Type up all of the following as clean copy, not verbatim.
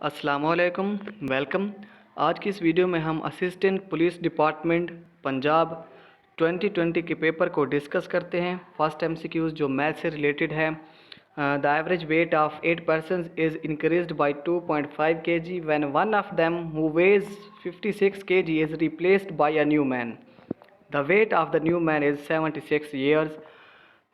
अस्सलामुअलैकुम, वेलकम। आज की इस वीडियो में हम असिस्टेंट पुलिस डिपार्टमेंट पंजाब 2020 के पेपर को डिस्कस करते हैं। फर्स्ट एमसीक्यूज जो मैथ से रिलेटेड है। The average weight of 8 person is increased by 2.5 kg when one of them who weighs 56 kg is replaced by a new man. The weight of the new man is 76 years.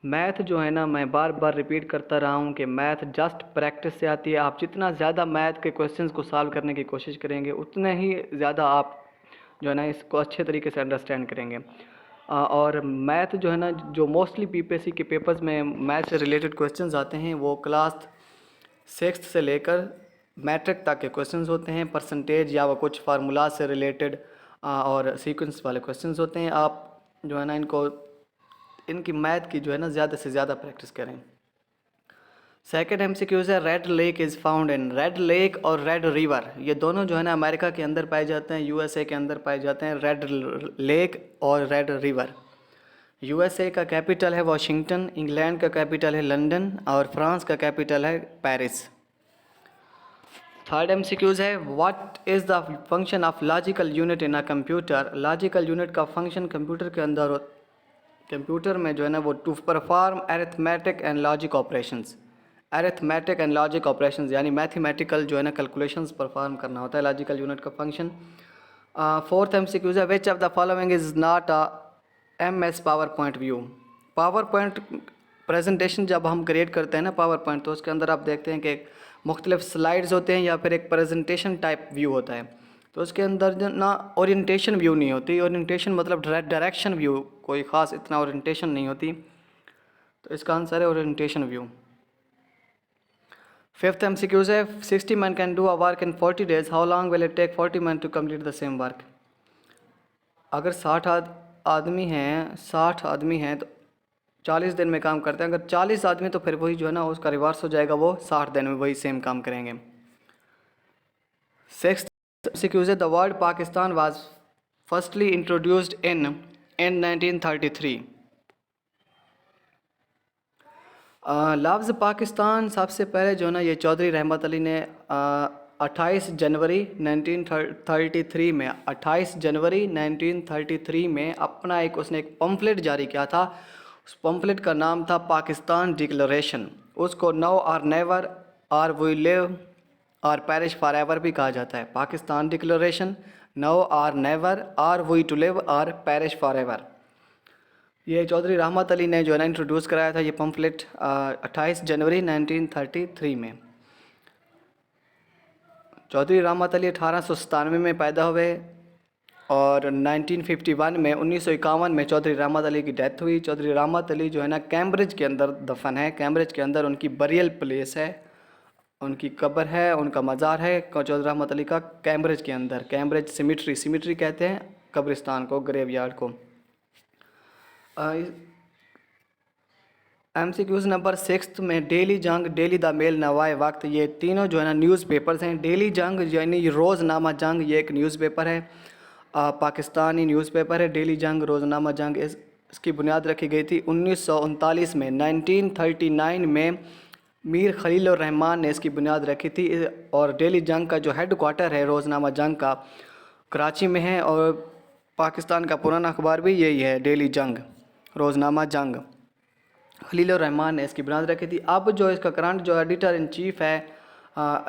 Math जो है ना, मैं बार बार repeat करता रहा हूँ कि math just practice से आती है। आप जितना ज़्यादा मैथ के क्वेश्चंस को सॉल्व करने की कोशिश करेंगे उतने ही ज़्यादा आप जो है ना इसको अच्छे तरीके से अंडरस्टैंड करेंगे। और मैथ जो है ना, जो मोस्टली पीपीएससी के पेपर्स में मैथ से रिलेटेड क्वेश्चंस आते हैं वो क्लास 6th से लेकर मैट्रिक तक के क्वेश्चंस होते हैं। परसेंटेज या वो कुछ फार्मूला से रिलेटेड और सीक्वेंस वाले क्वेश्चंस होते हैं। आप जो है ना इनकी मैथ की जो है ना ज़्यादा से ज़्यादा प्रैक्टिस करें। सेकेंड एमसीक्यूज है red lake is found in. Red Lake और रेड रिवर ये दोनों जो है ना अमेरिका के अंदर पाए जाते हैं, यूएसए के अंदर पाए जाते हैं। रेड लेक और रेड रिवर। यूएसए का कैपिटल है वाशिंगटन, इंग्लैंड का कैपिटल है लंदन और फ्रांस का कैपिटल है पेरिस। थर्ड एमसीक्यूज है what is the function of logical unit in a computer. Logical unit का फंक्शन कंप्यूटर के अंदर कंप्यूटर में जो है ना वो to perform arithmetic and logic operations. Arithmetic and logic operations यानी मैथमेटिकल जो है ना कैलकुलेशंस परफॉर्म करना होता है लॉजिकल यूनिट का फंक्शन। फोर्थ एमसीक्यूज है which of the following is not a MS power point view. Power point presentation जब हम क्रिएट करते हैं ना पावर पॉइंट, तो उसके अंदर आप देखते हैं कि मुख्तलिफ स्लाइड्स होते हैं या फिर एक प्रेजेंटेशन टाइप व्यू होता है। तो उसके अंदर जो ना ओरिएंटेशन व्यू नहीं होती। ओरिएंटेशन मतलब डायरेक्शन व्यू, कोई ख़ास इतना ओरिएंटेशन नहीं होती। तो इसका आंसर है ओरिएंटेशन व्यू। फिफ्थ एमसीक्यूज है 60 man can do a work in 40 days, how long will it take 40 man to complete the same work. अगर 60 आदमी हैं तो 40 दिन में काम करते हैं। अगर 40 आदमी तो फिर वही जो है ना उसका रिवर्स हो जाएगा, वो 60 दिन में वही सेम काम करेंगे। सिक्स्थ एमसीक्यूज है the word Pakistan was firstly introduced in 1933। लफ्ज़ पाकिस्तान सबसे पहले जो है ना ये चौधरी रहमत अली ने 28 जनवरी 1933 में 28 जनवरी 1933 में अपना उसने एक पम्फलेट जारी किया था। उस पम्फलेट का नाम था पाकिस्तान डिक्लेरेशन। उसको नाउ और नेवर और वी लिव और पेरिश फॉर एवर भी कहा जाता है। पाकिस्तान डिक्लेरेशन, नाउ और नेवर और वी टू लिव और पेरिश फॉर एवर। ये चौधरी रहमत अली ने जो है ना इंट्रोड्यूस कराया था ये पम्फलेट 28 जनवरी 1933 में। चौधरी रहमत अली 1897 में पैदा हुए और 1951 में 1951 में चौधरी रहमत अली की डेथ हुई। चौधरी रहमत अली जो है ना कैम्ब्रिज के अंदर दफन है। कैम्ब्रिज के अंदर उनकी बरियल प्लेस है, उनकी कब्र है, उनका मज़ार है चौधरी रहमत अली का कैम्ब्रिज के अंदर। कैम्ब्रिज सिमिट्री कहते हैं कब्रिस्तान को, ग्रेवयार्ड को। एमसीक्यूज नंबर 6 में डेली जंग, डेली द मेल, नवाए वक्त, ये तीनों जो है ना न्यूज़पेपर्स हैं। डेली जंग यानी रोज़नामा जंग ये एक न्यूज़पेपर है, पाकिस्तानी न्यूज़पेपर है। डेली जंग, रोज़नामा जंग, इसकी बुनियाद रखी गई थी 1939 में। 1939 में मीर खलील और रहमान ने इसकी बुनियाद रखी थी। और डेली जंग का जो हेड क्वार्टर है रोज़नामा जंग का कराची में है और पाकिस्तान का पुराना अखबार भी यही है, डेली जंग, रोज़नामा जंग। खलील रहमान ने इसकी बुनियाद रखी थी। अब जो इसका करंट जो एडिटर इन चीफ़ है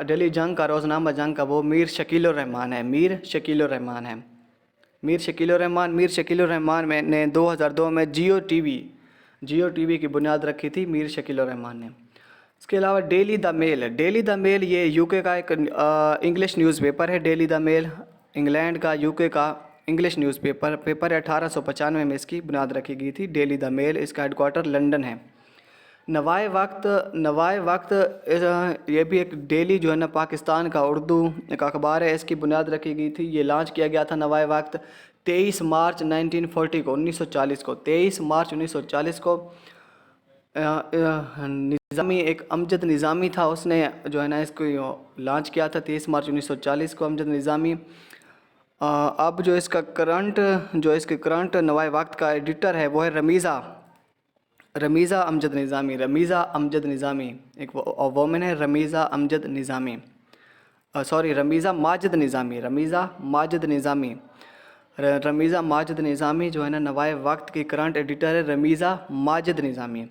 डेली जंग का, रोज़नामा जंग का, वो मीर शकील रहमान है। मीर शकील रहमान है। मीर शकील रहमान ने 2002 में जियो टीवी की बुनियाद रखी थी मीर शकील रहमान ने। इसके अलावा डेली द मेल ये यूके का एक इंग्लिश न्यूज़पेपर है। डेली द मेल इंग्लैंड का, यूके का इंग्लिश पेपर है। 1895 में इसकी बुनियाद रखी गई थी डेली द मेल। इसका हेडक्वार्टर लंदन है। नवाए वक्त ये भी एक डेली जो है ना पाकिस्तान का उर्दू एक अखबार है। इसकी बुनियाद रखी गई थी, ये लॉन्च किया गया था नवाए वक्त 23 मार्च 1940 को, 1940 को, 23 मार्च 1940 को। निज़ामी, एक अमजद निज़ामी था, उसने जो है ना इसको लॉन्च किया था 23 मार्च 1940 को, अमजद निज़ामी। अब जो इसके करंट नवाए वक्त का एडिटर है वो है रमीज़ा अमजद निज़ामी। एक वोमेन है, रमीज़ा अमजद निज़ामी। सॉरी, रमीज़ा माजिद निज़ामी, रमीज़ा माजिद निज़ामी। रमीज़ा माजिद निज़ामी जो है ना नवाए वक्त की करंट एडिटर है, रमीज़ा माजिद निज़ामी।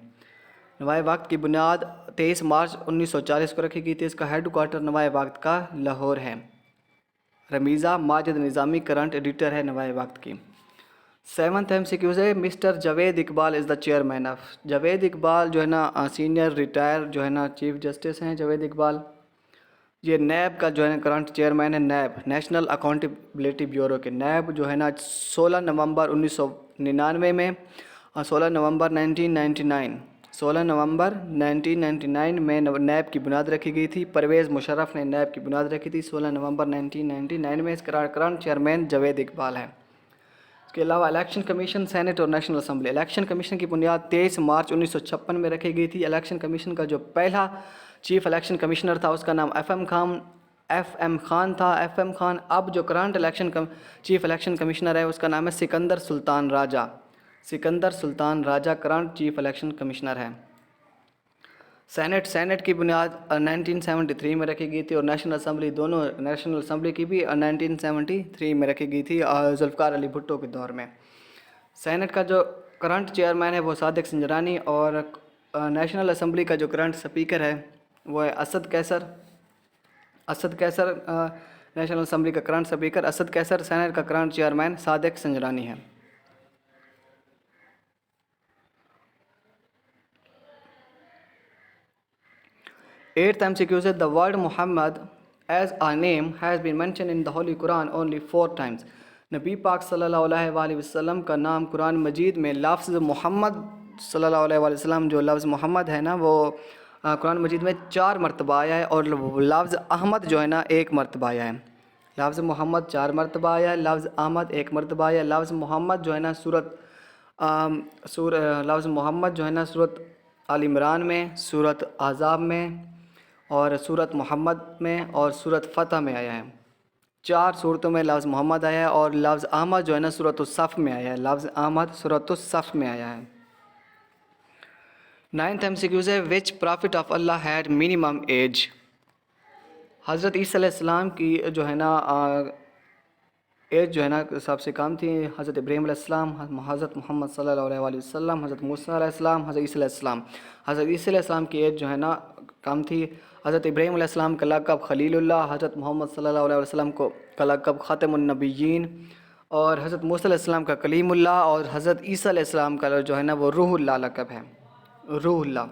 नवाए वक्त की बुनियाद 23 मार्च 1940 को रखी गई थी। इसका हेड क्वार्टर नवाए वक्त का लाहौर है। रमीज़ा माजिद निज़ामी करंट एडिटर है नवाए वक्त की। 7th MCQ है, mister Javed Iqbal is the chairman of. Javed Iqbal जो है ना सीनियर रिटायर जो है ना चीफ जस्टिस हैं जावेद इकबाल। ये नैब का जो है ना करंट चेयरमैन है, नैब नेशनल अकाउंटेबिलिटी ब्यूरो के। नैब जो है ना 16 नवंबर 1999 में 16 नवंबर 1999 16 नवंबर 1999 में नैब की बुनियाद रखी गई थी। परवेज़ मुशर्रफ ने नैब की बुनियाद रखी थी 16 नवंबर 1999 में। इसका करंट चेयरमैन जावेद इकबाल है। इसके अलावा इलेक्शन कमीशन, सेनेट और नेशनल असम्बली। इलेक्शन कमीशन की बुनियाद 23 मार्च 1956 में रखी गई थी। इलेक्शन कमीशन का जो पहला चीफ इलेक्शन कमिश्नर था उसका नाम FM खान था। FM खान। अब जो करंट चीफ इलेक्शन कमिश्नर है उसका नाम है Sikandar Sultan Raja. Sikandar Sultan Raja current chief election commissioner है। सेनेट की बुनियाद 1973 में रखी गई थी और नेशनल असम्बली की भी 1973 में रखी गई थी जुल्फ़िकार अली भुट्टो के दौर में। सेनेट का जो करंट चेयरमैन है वो सादिक संजरानी और नेशनल असम्बली का जो करंट स्पीकर है वो है असद कैसर। नेशनल असम्बली का current speaker Asad Qaiser. Senate का करंट चेयरमैन सादिक संजरानी है। 8th MCQ है, the word Muhammad as a name has been mentioned in the Holy Quran only 4 times। नबी पाक सल्लल्लाहु अलैहि वसल्लम का नाम कुरान मजीद में लफ्ज़ मोहम्मद सल्लल्लाहु अलैहि वसल्लम, जो लफ्ज़ मोहम्मद है ना वो कुरान मजीद में 4 मरतबा आया है और लफ्ज़ अहमद जो है ना 1 मरतबा आया है। लफ्ज़ मोहम्मद 4 मरतबा आया है, लफ्ज़ अहमद 1 मरतबा आया है। लफ्ज़ मोहम्मद जो है ना लफ्ज़ मोहम्मद जो है ना सूरत आल इमरान में, सूरत अहज़ाब में और सूरत मोहम्मद में और सूरत फ़तह में आया है। 4 सूरतों में लफ्ज़ मोहम्मद आया है और लफ्ज़ अहमद जो है ना सूरत उस-सफ़ में आया है। लफ्ज़ अहमद सूरत उस-सफ़ में आया है। 9th MCQ है, which prophet of Allah had minimum age. हज़रत ईसा अलैहिस्सलाम की जो है ना एज जो है ना सबसे कम थी। हज़रत इब्राहीम अलैहिस्सलाम, हज़रत मोहम्मद सल्लल्लाहु अलैहि वसल्लम, हज़रत मूसा अलैहिस्सलाम, हज़रत ईसा अलैहिस्सलाम। हज़रत ईसा अलैहिस्सलाम की एज जो है ना कम थी। हज़रत इब्राहीम अलैहिस्सलाम का लक़ब खलीलुल्लाह, हज़रत मोहम्मद सल्लल्लाहु अलैहि वसल्लम का लक़ब ख़ातमुन नबिय्यीन और हज़रत मूसा अलैहिस्सलाम का कलीमुल्लाह और हज़रत ईसा अलैहिस्सलाम का जो है ना वो रूहुल्लाह लक़ब है, रूहुल्लाह।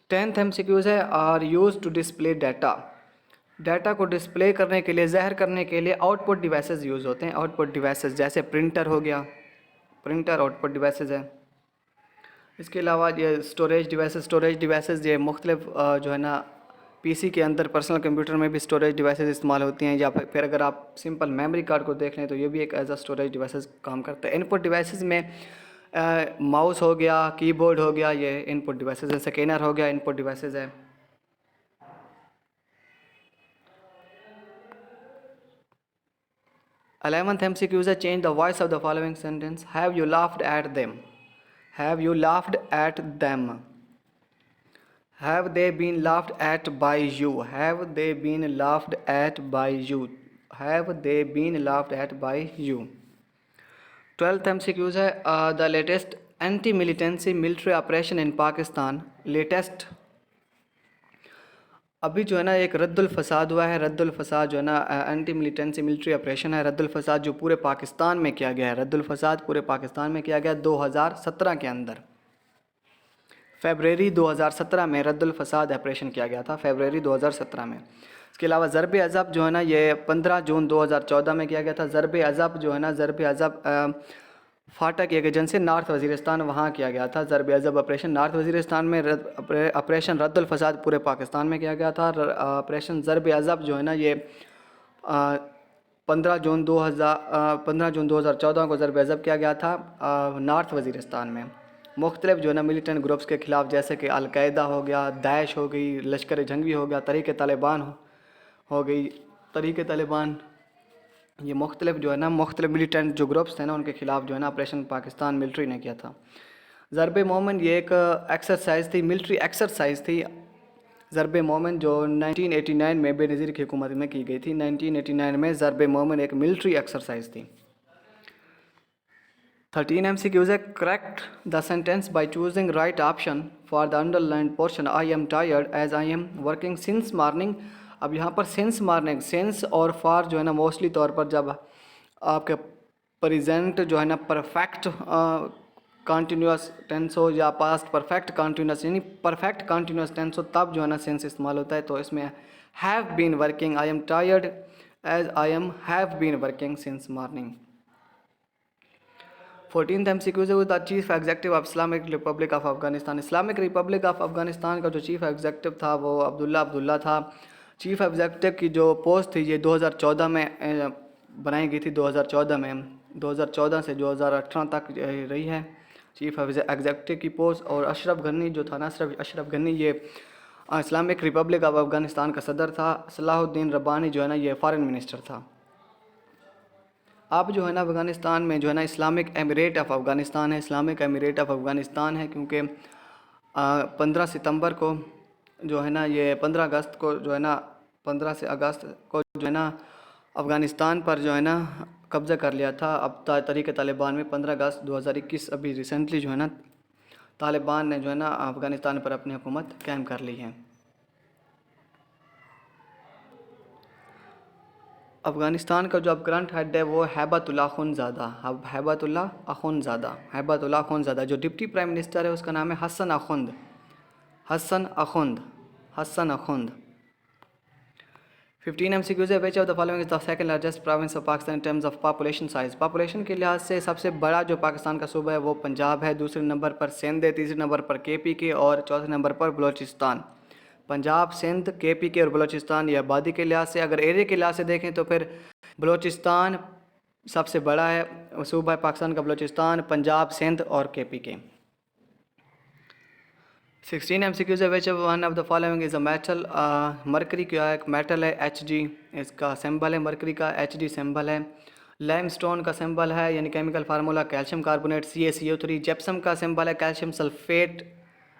10th MCQ है, are used to display data. Data को डिस्प्ले करने के लिए, ज़ाहिर करने के लिए आउटपुट डिवाइसेस यूज़ होते हैं। आउटपुट डिवाइसेस जैसे प्रिंटर हो गया, प्रिंटर आउटपुट डिवाइसेस है। इसके अलावा ये स्टोरेज डिवाइसेस ये मुख्तलिफ जो है ना पीसी के अंदर, पर्सनल कंप्यूटर में भी स्टोरेज डिवाइसेस इस्तेमाल होती हैं। या फिर अगर आप सिंपल मेमोरी कार्ड को देख लें तो ये भी एक एज अ स्टोरेज डिवाइसेस काम करता है। इनपुट डिवाइसेस में माउस हो गया, कीबोर्ड हो गया, ये इनपुट डिवाइसेस है। स्कैनर हो गया, इनपुट डिवाइसेस है। 11th MCQ है, change the voice of the following sentence. Have you laughed at them. Have you laughed at them. Have they been laughed at by you. Have they been laughed at by you. Have they been laughed at by you. 12th MCQ है, the latest anti militancy military operation in Pakistan. Latest अभी जो है ना एक रद्दुल फसाद हुआ है। रद्दुल फसाद जो है ना एंटी मिलिटेंसी मिलिट्री ऑपरेशन है। रद्दुल फसाद जो पूरे पाकिस्तान में किया गया है। रद्दुल फसाद पूरे पाकिस्तान में किया गया 2017 के अंदर। फ़रवरी 2017 में रद्दुल फसाद ऑपरेशन किया गया था, फ़रवरी 2017 में। इसके अलावा ज़रब अज़ब जो है ना ये 15 जून 2014 में किया गया था। ज़रब अज़ब जो है ना, ज़रब अज़ब फाटक एक एजेंसी नॉर्थ वज़ीरिस्तान, वहाँ किया गया था। ज़रब अज़ब ऑपरेशन नॉर्थ वज़ीरिस्तान में। ऑपरेशन रद्दुल फसाद पूरे पाकिस्तान में किया गया था। ऑपरेशन ज़रब अज़ब जो है ना ये 15 जून 2014 को ज़रब अज़ब किया गया था नॉर्थ वज़ीरिस्तान में। मुख्तलिफ जो है ना मिलिटेंट ग्रुप्स के ख़िलाफ़, जैसे कि अलकायदा हो गया, दाइश हो गई, लश्कर जंगवी हो गया, तहरीक तालिबान हो गई, तहरीक तालिबान, ये मुख्तलिफ जो है ना मुख्तलिफ मिलिटेंट जो ग्रुप्स थे ना उनके ख़िलाफ़ जो है ना ऑपरेशन पाकिस्तान मिलिट्री ने किया था। ज़रब मोमिन ये एक एक्सरसाइज थी, मिलिट्री एक्सरसाइज थी। ज़रब मोमिन जो 1989 में बेनज़ीर की हुकूमत में की गई थी। 1989 में ज़रब मोमिन एक मिलिट्री एक्सरसाइज थी। 13 MCQs है correct the sentence by choosing right option for the underlined portion I am tired as I am working since morning. अब यहाँ पर सिंस मॉर्निंग, सिंस और फॉर जो है ना मोस्टली तौर पर जब आपके प्रेजेंट जो है ना परफेक्ट कंटिन्यूस टेंस हो या पास्ट परफेक्ट कंटिन्यूस यानी परफेक्ट कंटिन्यूस टेंस हो तब जो है ना सेंस इस्तेमाल होता है। तो इसमें have been working, I am tired as I am have been working since morning. 14th MCQ है the chief executive of Islamic Republic of Afghanistan. Islamic Republic of Afghanistan का जो चीफ एग्जेक्टिव था वो अब्दुल्ला था। चीफ एग्जेक्टिव की जो पोस्ट थी ये 2014 में बनाई गई थी। 2014 से 2018 तक रही है चीफ एग्जेक्टिव की पोस्ट। और अशरफ गनी जो था ना, अशरफ गनी ये इस्लामिक रिपब्लिक ऑफ अफगानिस्तान का सदर था। सलाहुद्दीन रब्बानी जो है ना ये फॉरेन मिनिस्टर था। अब जो है ना अफ़गानिस्तान में जो है ना इस्लामिक एमिरेट ऑफ अफ़गानिस्तान है, इस्लामिक एमिरेट ऑफ अफ़गानिस्तान है क्योंकि 15 सितंबर को जो है ना ये 15 अगस्त को जो है ना 15 से अगस्त को जो है ना अफ़गानिस्तान पर जो है ना कब्ज़ा कर लिया था। अब तहरीक तालिबान में 15 अगस्त 2021 अभी रिसेंटली जो है ना तालिबान ने जो है ना अफ़गानिस्तान पर अपनी हुकूमत कायम कर ली है। अफ़गानिस्तान का जो अब करंट हेड है वो हैबतुल्लाह अख़ुंज़ादा। अब हैबतुल्लाह अख़ुंज़ादा जो डिप्टी प्राइम मिनिस्टर है उसका नाम है हसन अख़ुंद। 15 MCQs है which of the following is the second largest province of Pakistan in terms of population size. Population के लिहाज से सबसे बड़ा जो पाकिस्तान का सूबा है वो पंजाब है, दूसरे नंबर पर सिंध है, तीसरे नंबर पर KPK और चौथे नंबर पर बलोचिस्तान। पंजाब, सिंध, KPK और बलोचिस्तान ये आबादी के लिहाज से। अगर एरिया के लिहाज से देखें तो फिर बलोचिस्तान सबसे बड़ा है सूबा है पाकिस्तान का, बलोचिस्तान, पंजाब, सिंध और KPK। 16 MCQs है which one of the following is a metal. Mercury क्या एक मेटल है, Hg इसका सिंबल है, मरकरी का Hg सिंबल है। लाइमस्टोन का सिंबल है यानी chemical formula calcium carbonate CaCO3। Gypsum का सिंबल है calcium sulphate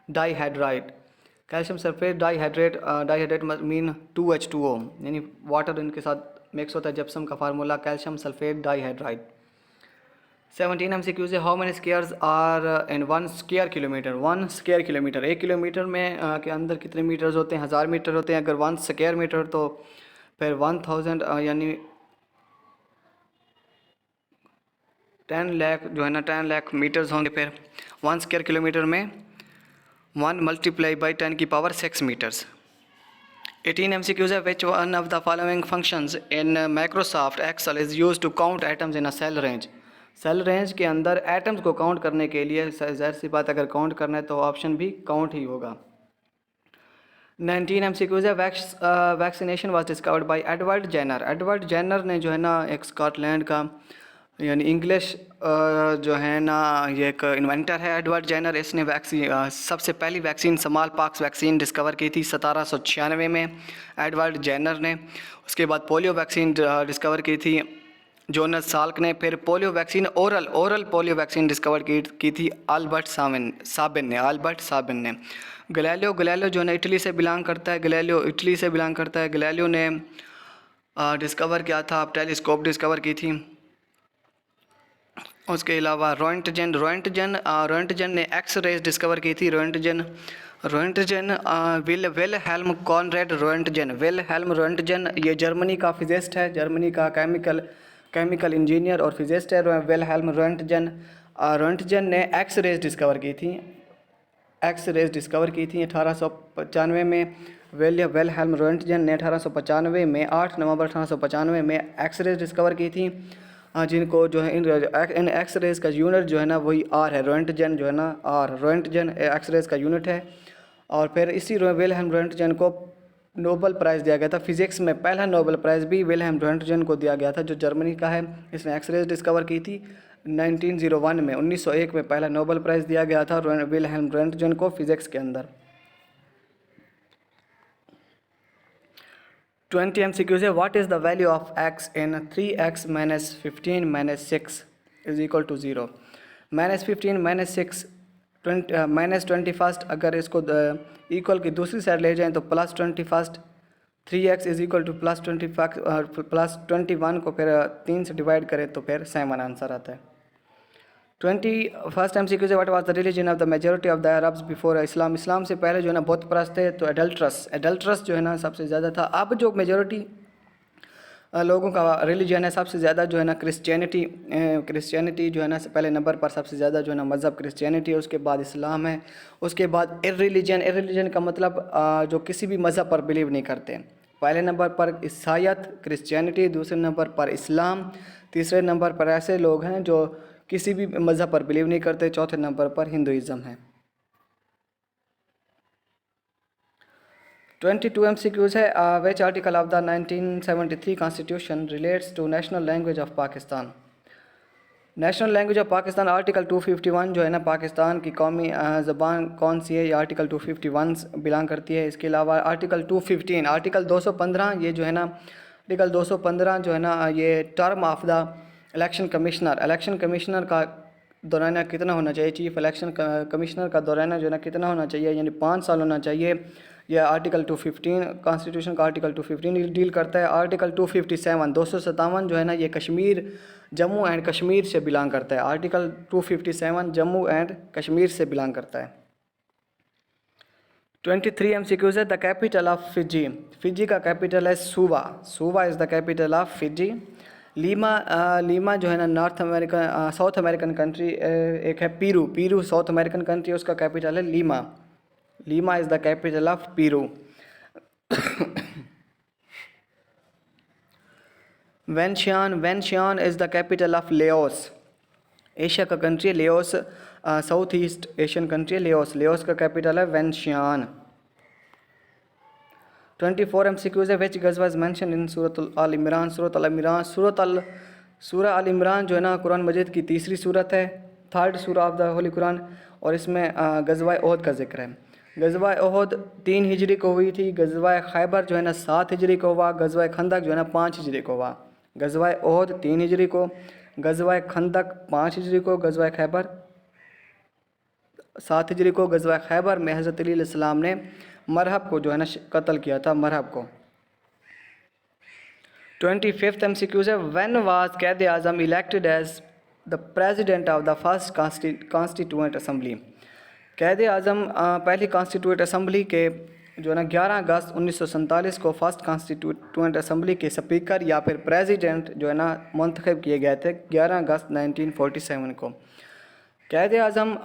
dihydride. Calcium sulphate dihydrate mean 2H2O यानी वाटर इनके साथ मिक्स होता है। जिप्सम का formula calcium sulphate dihydride. 17 MCQs है how many squares are in 1 square kilometre. 1 square kilometre, 1 kilometre में के अंदर कितने मीटर्स होते हैं? 1000 मीटर होते हैं। अगर 1 स्क्वायर मीटर तो फिर 1000 यानी 10 लाख जो है ना 10 लाख मीटर्स होंगे। फिर 1 स्क्वायर किलोमीटर में 1 मल्टीप्लाई बाई 10 की पावर 6 मीटर्स। 18 MCQs है which one of the following functions in Microsoft Excel is use to count items in a cell range. Cell range के अंदर एटम्स को काउंट करने के लिए ज़ाहिर सी बात अगर काउंट करना है तो ऑप्शन भी काउंट ही होगा। 19 MCQs है vaccination was discovered by Edward Jenner. Edward Jenner ने जो है ना एक स्कॉटलैंड का यानी इंग्लिश जो है ना ये एक इन्वेंटर है एडवर्ड जेनर। इसने सबसे पहली vaccine small pox vaccine discover की थी 1796 में एडवर्ड जेनर ने। उसके बाद पोलियो वैक्सीन डिस्कवर की थी जोनस साल्क ने। फिर polio vaccine oral polio vaccine discover की थी अल्बर्ट साबिन ने। गैलीलियो जो है इटली से बिलोंग करता है, गैलीलियो ने डिस्कवर किया था, टेलीस्कोप डिस्कवर की थी। उसके अलावा रोएंटजन ने एक्स रेज डिस्कवर की थी। रोएंटजन विलहेल्म कॉनरेड रोएंटजन ये जर्मनी का फिजिस्ट है, जर्मनी का केमिकल इंजीनियर और फिजिस्ट है विलहेल्म रोएंटजन ने एक्स रेज डिस्कवर की थी 1895 में। विलहेल्म रोएंटजन ने 1895 में 8 नवंबर 1895 में एक्स रेज डिस्कवर की थी जिनको जो है इन एक्स रेज का यूनिट जो है ना वही R है। रोएंटजन जो है ना रोएंटजन एक्स रेज का यूनिट है। और फिर इसी विलहेल्म रोएंटजन को नोबेल प्राइज़ दिया गया था फिज़िक्स में। पहला नोबेल प्राइज़ भी विलहेल्म रोएंटजन को दिया गया था जो जर्मनी का है। इसने एक्स रेज डिस्कवर की थी 1901 में, 1901 में पहला नोबेल प्राइज़ दिया गया था विलहेल्म रोएंटजन को फिज़िक्स के अंदर। 20 MCQs है what is the value of x in 3x - 15 - 6 is equal to 0। -15 - 6 -21, अगर इसको इक्वल की दूसरी साइड ले जाएं तो +21, 3x इज इक्वल टू +21 को फिर 3 से डिवाइड करें तो फिर 7 आंसर आता है। 21st MCQ से what was the religion of the majority of the Arabs before Islam. इस्लाम से पहले जो है ना बुत परस्त थे, तो एडल्ट्रस जो है ना सबसे ज़्यादा था। अब जो मेजॉरिटी लोगों का रिलीजन है सबसे ज़्यादा जो है ना क्रिश्चियनिटी जो है ना पहले नंबर पर सबसे ज़्यादा जो है ना मज़हब क्रिश्चियनिटी है, उसके बाद इस्लाम है, उसके बाद इर्रिलीजन का मतलब जो किसी भी मज़हब पर बिलीव नहीं करते। पहले नंबर पर ईसाईयत क्रिश्चियनिटी, दूसरे नंबर पर इस्लाम, तीसरे नंबर पर ऐसे लोग हैं जो किसी भी मज़हब पर बिलीव नहीं करते, चौथे नंबर पर हिंदुइज़्म है। 22 MCQs है। Which article of the 1973 constitution relates to national language of Pakistan. National language of Pakistan article 251 जो है ना पाकिस्तान की कौमी ज़बान कौन सी है, ये आर्टिकल 251 बिलोंग करती है। इसके अलावा आर्टिकल 215, आर्टिकल 215 ये जो है ना आर्टिकल 215 जो है ना ये term of the election commissioner का दौराना कितना होना चाहिए, चीफ इलेक्शन कमिश्नर का दौराना जो है ना कितना होना चाहिए, यानी 5 साल होना चाहिए। यह आर्टिकल 215 कॉन्स्टिट्यूशन का आर्टिकल 215 डील करता है। आर्टिकल 257 जो है ना ये जम्मू एंड कश्मीर से बिलोंग करता है। आर्टिकल 257 जम्मू एंड कश्मीर से बिलोंग करता है। 23 MCQs है। The capital of Fiji. Fiji का कैपिटल है Suva is the capital of Fiji. Lima जो है ना साउथ अमेरिकन कंट्री एक है पीरू साउथ अमेरिकन कंट्री, उसका कैपिटल है Lima is the capital of Peru. Vientiane is the capital of Laos. Asia का कंट्री है Laos, south east Asian country है लेओस का कैपिटल है वेनशियान। 24 MCQs है। विच गज़वा इज़ मेंशन इन सूरत अल इमरान। सूरह अल इमरान जो है ना कुरान मजीद की तीसरी सूरत है, 3rd सूरह ऑफ द होली कुरान, और इसमें गज़वा ओहद का जिक्र है। गज़वा ओहद 3 हिजरी को हुई थी। गज़वा खैबर जो है ना 7 हिजरी को हुआ। गज़वा खंदक जो है ना 5 हिजरी को हुआ। गज़वा ओहद 3 हिजरी को, गज़वा खंदक 5 हिजरी को, गज़वा खैबर 7 हिजरी को। गज़वा खैबर में हज़रत अली अलैहिस्सलाम ने मरहब को जो है ना कत्ल किया था, मरहब को। 25th MCQs है। When was Quaid Azam elected as the president of the first constituent assembly. Quaid Azam पहली कॉन्स्टिट्यूएंट असम्बली के जो है ना 11 अगस्त 1947 को फर्स्ट कॉन्स्टिट्यूएंट असम्बली के स्पीकर या फिर प्रेसिडेंट जो है ना मुंतखब किए गए थे 11 अगस्त 1947 को। कैद आज़म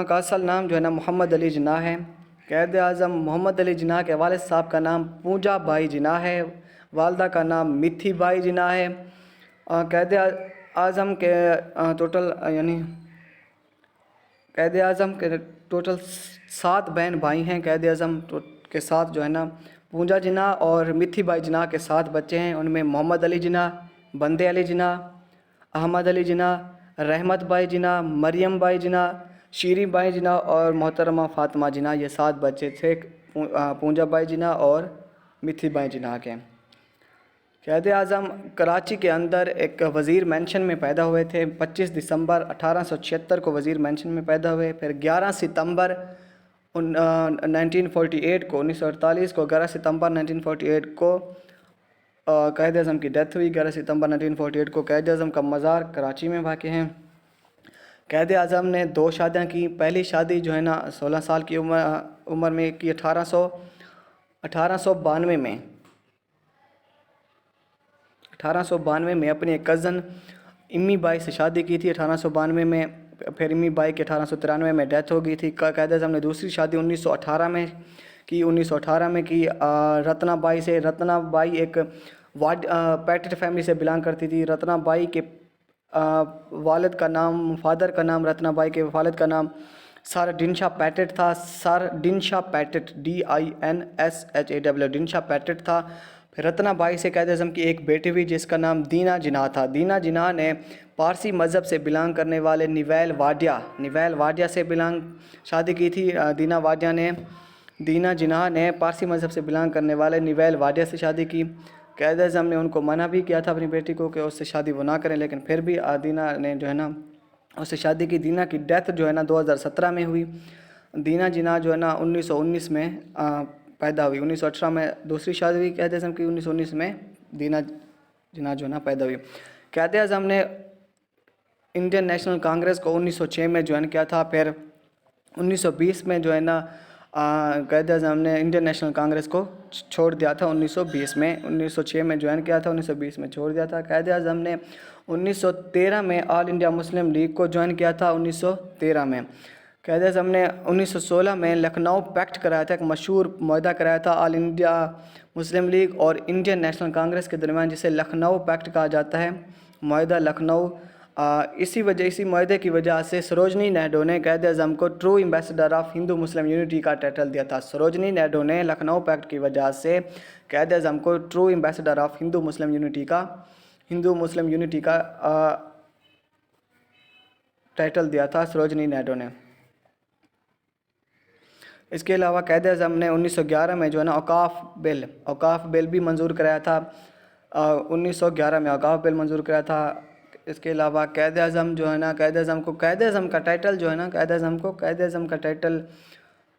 का असल नाम जो है ना मोहम्मद अली जिन्ना है। कैद आज़म मोहम्मद अली जिन्ना के वालिद साहब का नाम पूजा बाई जिन्ना है, वालदा का नाम मिथी बाई जिन्ना है। कैद आज़म के टोटल 7 बहन भाई हैं। कैद आज़म के साथ जो है ना पूजा जिन्ना और मिथी बाई जिन्ना के 7 बच्चे हैं। उनमें मोहम्मद अली जिन्ना, बंदे अली जिन्ना, अहमद अली जिन्ना, रहमत बाई जिन्ना, मरियम बाई जिन्ना, शीरी बाई जिन्ना और मोहतरमा फ़ातिमा जिन्ना। ये 7 बच्चे थे पूजा बाई जिन्ना और मिथी बाई जिन्ना के। कैद आज़म कराची के अंदर एक वज़ीर मेंशन में पैदा हुए थे। 25 दिसंबर 1876 को वज़ीर मेंशन में पैदा हुए। फिर 11 सितंबर 1948 को 1948 को 11 सितंबर 1948 को कैद आज़म की डेथ हुई। 11 सितंबर 1948 को कैद आज़म का मज़ार कराची में वाक़ है। कैद आज़म ने 2 शादियाँ की। पहली शादी जो है ना 16 साल की उम्र में की 1892 में अपनी एक कज़न इम्मी बाई से शादी की थी 1892 में। फिर इम्मी बाई की 1893 में डेथ हो गई थी। कैद आज़म ने दूसरी शादी 1918 में की रत्ना बाई से। रत्ना बाई एक पैटेट फैमिली से बिलोंग करती थी। रत्ना बाई के फादर का नाम रत्ना बाई के वालिद का नाम सर डिनशा पैटेट था। सर डिनशा पैटेट DINSHAW डिनशा पैटेट था। फिर रत्ना बाई से कैद आज़म की एक बेटी हुई जिसका नाम दीना जिन्ना था। दीना जिन्ना ने पारसी मज़हब से बिलोंग करने वाले निवैल वाडिया से शादी की थी। दीना जिन्ना ने पारसी मज़हब से बिलोंग करने वाले निवैल वाडिया से शादी की। कैद आज़म ने उनको मना भी किया था अपनी बेटी को कि उससे शादी वो ना करें, लेकिन फिर भी दीना ने जो है ना उससे शादी की। दीना की डेथ जो है ना 2017 में हुई। दीना जिना जो है ना 1919 में पैदा हुई। 1918 में दूसरी शादी हुई क़ायद आज़म की। 1919 में दीना जिना जो है ना पैदा हुई। क़ायद आज़म ने इंडियन नेशनल कांग्रेस को 1906 में ज्वाइन किया था। फिर 1920 में जो है ना क़ायद आज़म ने इंडियन नेशनल कांग्रेस को छोड़ दिया था 1920 में। 1906 में ज्वाइन किया था, 1920 में छोड़ दिया था। क़ायद आज़म ने 1913 में ऑल इंडिया मुस्लिम लीग को ज्वाइन किया था। 1913 में क़ायद आज़म ने 1916 में लखनऊ पैक्ट कराया था, एक मशहूर मुआहदा कराया था ऑल इंडिया मुस्लिम लीग और इंडियन नेशनल कांग्रेस के दरमियान, जिसे लखनऊ पैक्ट कहा जाता है, मुआहदा लखनऊ। इसी मुआहदे की वजह से सरोजनी नायडू ने क़ायद आज़म को true ambassador of Hindu Muslim unity का टाइटल दिया था। सरोजनी नायडू ने लखनऊ पैक्ट की वजह से क़ायद आज़म को true ambassador of Hindu Muslim unity का टाइटल दिया था सरोजनी नायडू ने। इसके अलावा क़ायद आज़म ने 1911 में जो है ना औकाफ़ बिल भी मंजूर कराया था। 1911 में औकाफ़ बिल मंजूर कराया था। इसके अलावा क़ायद आज़म जो है ना क़ायद आज़म का टाइटल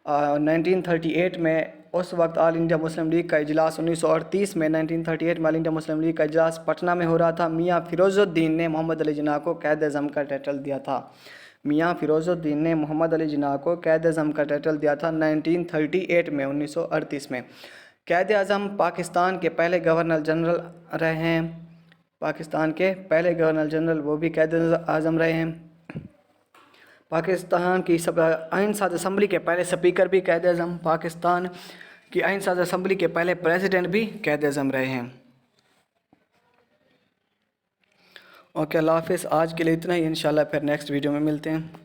1938 में, उस वक्त ऑल इंडिया मुस्लिम लीग का इजलास 1938 में 1938 में ऑल इंडिया मुस्लिम लीग का इजलास पटना में हो रहा था। मियाँ फ़िरोज़ुद्दीन ने मोहम्मद अली जिन्ना को क़ायद आज़म का टाइटल दिया था। मियाँ फ़िरोज़ुद्दीन ने मोहम्मद अली जिन्ना को क़ायद आज़म का टाइटल दिया था 1938 में, 1938 में। क़ायद आज़म पाकिस्तान के पहले गवर्नर जनरल रहे हैं। पाकिस्तान के पहले गवर्नर जनरल वो भी क़ायद आज़म रहे हैं। पाकिस्तान की आइन साज़ असम्बली के पहले स्पीकर भी क़ायद आज़म। पाकिस्तान की आइन साज़ असम्बली के पहले प्रेसिडेंट भी क़ायद आज़म रहे हैं। ओके, अल्लाह हाफ़िज़। आज के लिए इतना ही, इंशाल्लाह फिर नेक्स्ट वीडियो में मिलते हैं।